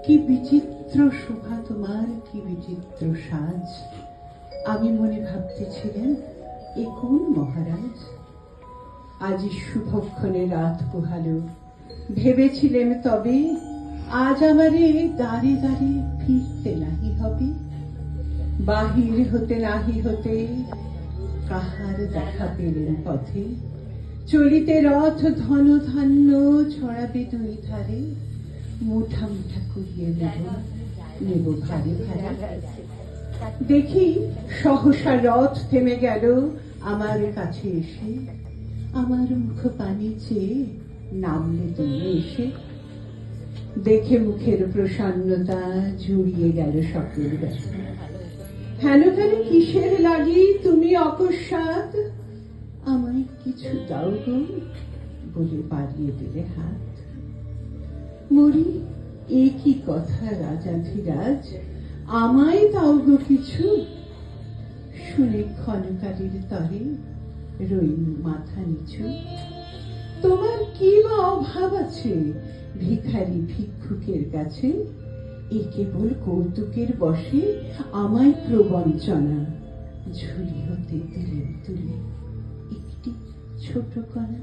কি বিচিত্র শোভা তোমার, কি বিচিত্র সাজ। আমি মনে ভাবতেছিলেন এ কোন মহারাজ। আজি শুভক্ষণে রাত পোহালো, ভেবেছিলেম তবে আজ আমারে দাঁড়ে দাঁড়ে ফিরতে নাহি হবে। বাহির হতে নাহি হতে কাহার দেখা পেলেন পথে, চলিতে রথ ধন ধান্য ছড়াবে দুই ধারে। মুঠা মুঠা করিয়ে নেব ভারে ভারে। দেখি সহসা রথ থেমে গেল আমার কাছে এসে, আমার মুখ পানি চেয়ে নামলে তুমি এসে। দেখে মুখের প্রসন্নতা জুড়িয়ে গেল সকল ব্যথা। হেন কেন কিসের লাগি তুমি অকস্মাৎ, আমায় কিছু দাও গো বলে বাড়িয়ে দিলে হাত। মরি এ কি কথা রাজাধিরাজ, আমায় দাও গো কিছু। শুনে ক্ষণকালের তরে রইল মাথা নিচু। তোমার কি বা অভাব আছে ভিখারি ভিক্ষুকের কাছে, এ কেবল কৌতুকের বসে আমায় প্রবঞ্চনা। ঝুলি হতে দিলেন তুলে একটি ছোট কণা,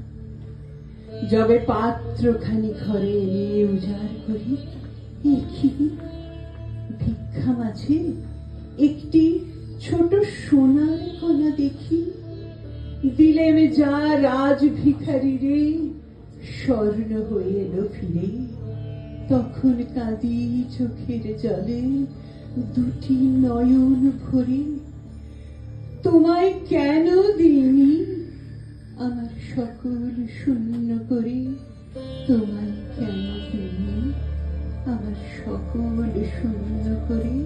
যবে পাত্রখানি ঘরে এনে উজাড় করি, একই ভিক্ষা মাঝে একটি ছোট সোনার কণা দেখি। দিলেম যা রাজ ভিখারি রে, স্বর্ণ হয়ে এলো ফিরে। তখন কাঁদি চোখের জলে দুটি নয়ন ভরে। তোমায় কেন দিইনি আমার সকল শূন্য করে, তোমায় কেন দিইনি আমার সকল শূন্য করে।